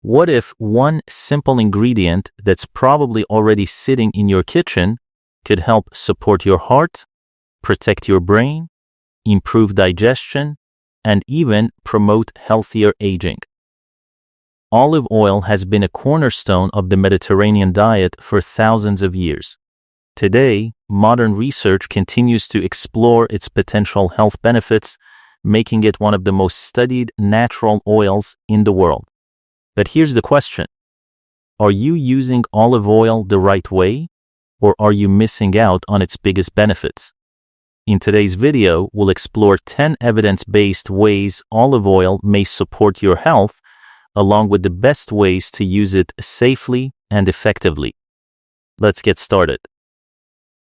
What if one simple ingredient that's probably already sitting in your kitchen could help support your heart, protect your brain, improve digestion, and even promote healthier aging? Olive oil has been a cornerstone of the Mediterranean diet for thousands of years. Today, modern research continues to explore its potential health benefits, making it one of the most studied natural oils in the world. But here's the question. Are you using olive oil the right way, or are you missing out on its biggest benefits? In today's video, we'll explore 10 evidence-based ways olive oil may support your health, along with the best ways to use it safely and effectively. Let's get started.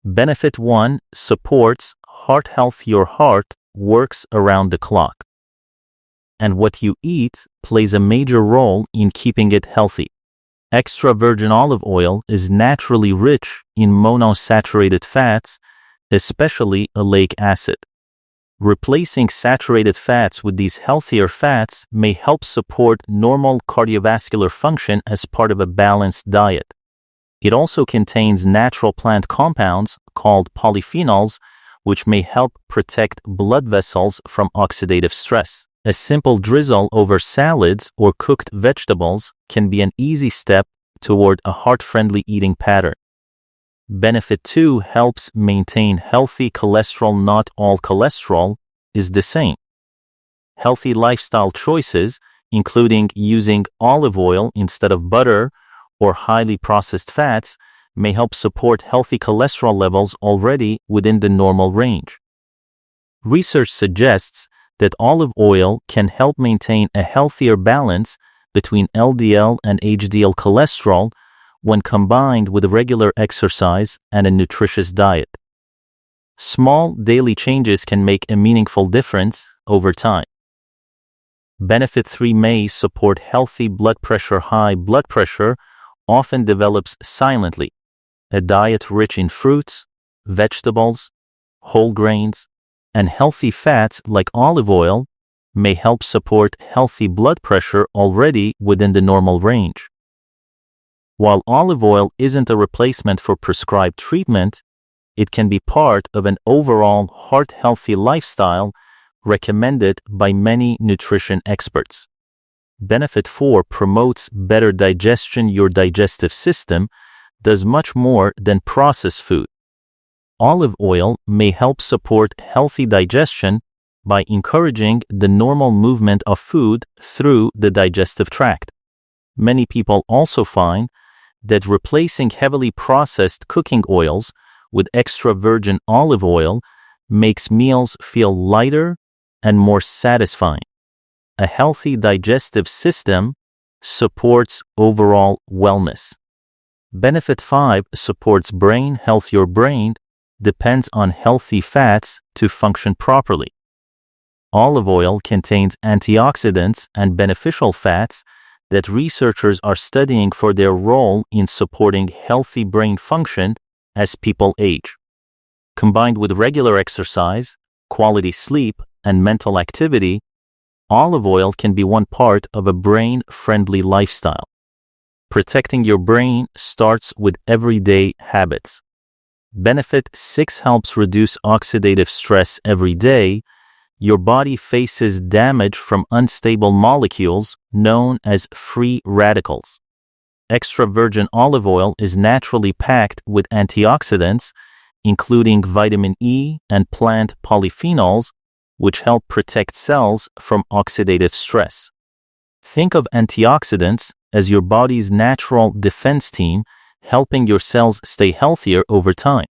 Benefit 1: supports heart health. Your heart works around the clock, and what you eat plays a major role in keeping it healthy. Extra virgin olive oil is naturally rich in monounsaturated fats, especially oleic acid. Replacing saturated fats with these healthier fats may help support normal cardiovascular function as part of a balanced diet. It also contains natural plant compounds called polyphenols, which may help protect blood vessels from oxidative stress. A simple drizzle over salads or cooked vegetables can be an easy step toward a heart-friendly eating pattern. Benefit 2: helps maintain healthy cholesterol. Not all cholesterol is the same. Healthy lifestyle choices, including using olive oil instead of butter or highly processed fats, may help support healthy cholesterol levels already within the normal range. Research suggests that olive oil can help maintain a healthier balance between LDL and HDL cholesterol when combined with regular exercise and a nutritious diet. Small daily changes can make a meaningful difference over time. Benefit 3: may support healthy blood pressure. High blood pressure often develops silently. A diet rich in fruits, vegetables, whole grains, and healthy fats like olive oil may help support healthy blood pressure already within the normal range. While olive oil isn't a replacement for prescribed treatment, it can be part of an overall heart-healthy lifestyle recommended by many nutrition experts. Benefit 4: promotes better digestion. Your digestive system does much more than process food. Olive oil may help support healthy digestion by encouraging the normal movement of food through the digestive tract. Many people also find that replacing heavily processed cooking oils with extra virgin olive oil makes meals feel lighter and more satisfying. A healthy digestive system supports overall wellness. Benefit 5: supports brain health. Your brain depends on healthy fats to function properly. Olive oil contains antioxidants and beneficial fats that researchers are studying for their role in supporting healthy brain function as people age. Combined with regular exercise, quality sleep, and mental activity, olive oil can be one part of a brain-friendly lifestyle. Protecting your brain starts with everyday habits. Benefit 6: helps reduce oxidative stress. Every day, your body faces damage from unstable molecules known as free radicals. Extra virgin olive oil is naturally packed with antioxidants, including vitamin E and plant polyphenols, which help protect cells from oxidative stress. Think of antioxidants as your body's natural defense team, helping your cells stay healthier over time.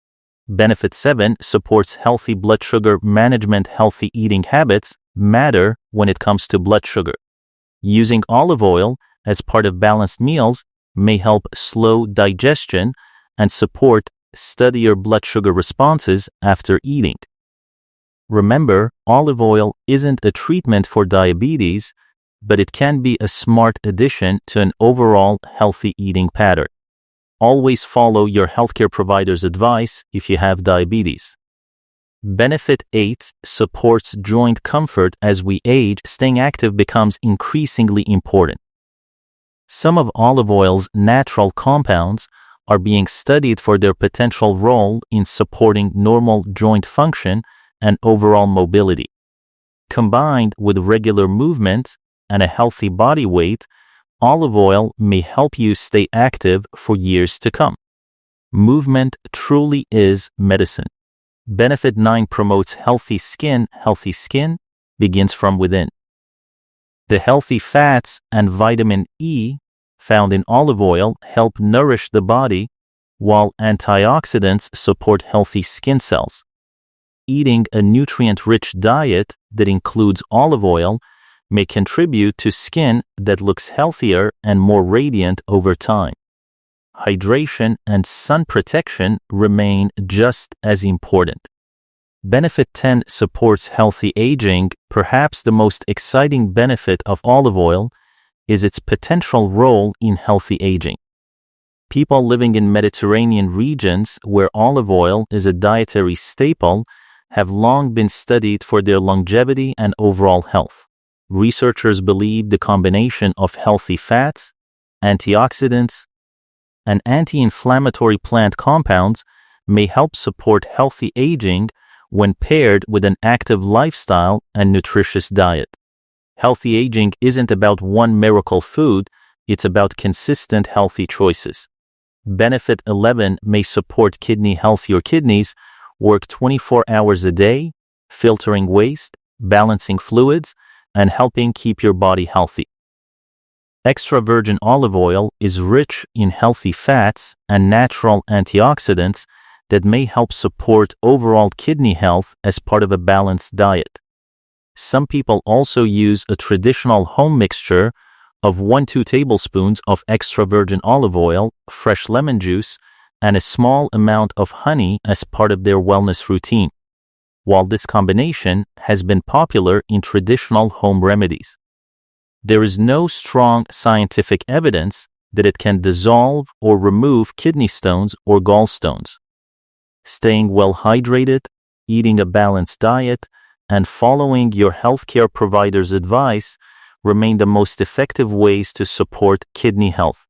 Benefit 7: supports healthy blood sugar management. Healthy eating habits matter when it comes to blood sugar. Using olive oil as part of balanced meals may help slow digestion and support steadier blood sugar responses after eating. Remember, olive oil isn't a treatment for diabetes, but it can be a smart addition to an overall healthy eating pattern. Always follow your healthcare provider's advice if you have diabetes. Benefit 8: supports joint comfort. As we age, staying active becomes increasingly important. Some of olive oil's natural compounds are being studied for their potential role in supporting normal joint function and overall mobility. Combined with regular movement and a healthy body weight, olive oil may help you stay active for years to come. Movement truly is medicine. Benefit 9 promotes healthy skin. Healthy skin begins from within. The healthy fats and vitamin E found in olive oil help nourish the body, while antioxidants support healthy skin cells. Eating a nutrient-rich diet that includes olive oil may contribute to skin that looks healthier and more radiant over time. Hydration and sun protection remain just as important. Benefit 10 supports healthy aging. Perhaps the most exciting benefit of olive oil is its potential role in healthy aging. People living in Mediterranean regions where olive oil is a dietary staple have long been studied for their longevity and overall health. Researchers believe the combination of healthy fats, antioxidants, and anti-inflammatory plant compounds may help support healthy aging when paired with an active lifestyle and nutritious diet. Healthy aging isn't about one miracle food, it's about consistent healthy choices. Benefit 11 may support kidney health. Your kidneys work 24 hours a day, filtering waste, balancing fluids, and helping keep your body healthy. Extra virgin olive oil is rich in healthy fats and natural antioxidants that may help support overall kidney health as part of a balanced diet. Some people also use a traditional home mixture of 1-2 tablespoons of extra virgin olive oil, fresh lemon juice, and a small amount of honey as part of their wellness routine. While this combination has been popular in traditional home remedies, there is no strong scientific evidence that it can dissolve or remove kidney stones or gallstones. Staying well hydrated, eating a balanced diet, and following your healthcare provider's advice remain the most effective ways to support kidney health.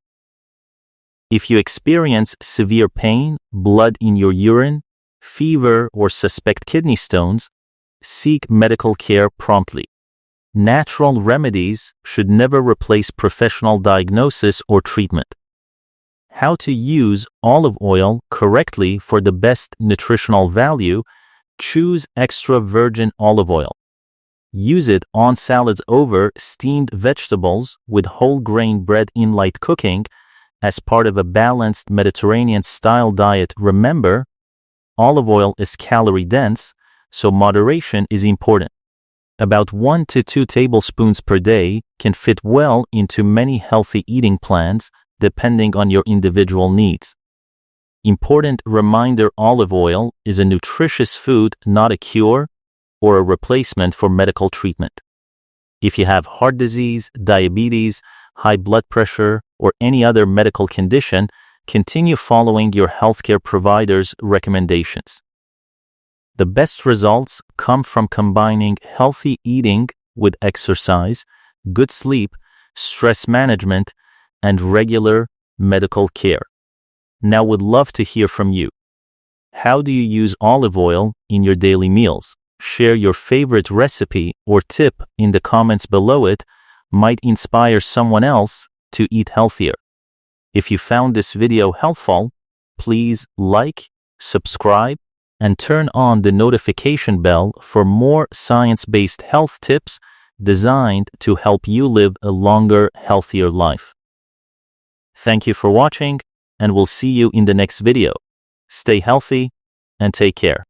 If you experience severe pain, blood in your urine, fever, or suspect kidney stones, seek medical care promptly. Natural remedies should never replace professional diagnosis or treatment. How to use olive oil correctly for the best nutritional value. Choose extra virgin olive oil. Use it on salads over steamed vegetables with whole grain bread in light cooking as part of a balanced Mediterranean-style diet. Remember, olive oil is calorie-dense, so moderation is important. About 1 to 2 tablespoons per day can fit well into many healthy eating plans depending on your individual needs. Important reminder: olive oil is a nutritious food, not a cure or a replacement for medical treatment. If you have heart disease, diabetes, high blood pressure, or any other medical condition, continue following your healthcare provider's recommendations. The best results come from combining healthy eating with exercise, good sleep, stress management, and regular medical care. Now would love to hear from you. How do you use olive oil in your daily meals? Share your favorite recipe or tip in the comments below. It might inspire someone else to eat healthier. If you found this video helpful, please like, subscribe, and turn on the notification bell for more science-based health tips designed to help you live a longer, healthier life. Thank you for watching, and we'll see you in the next video. Stay healthy and take care.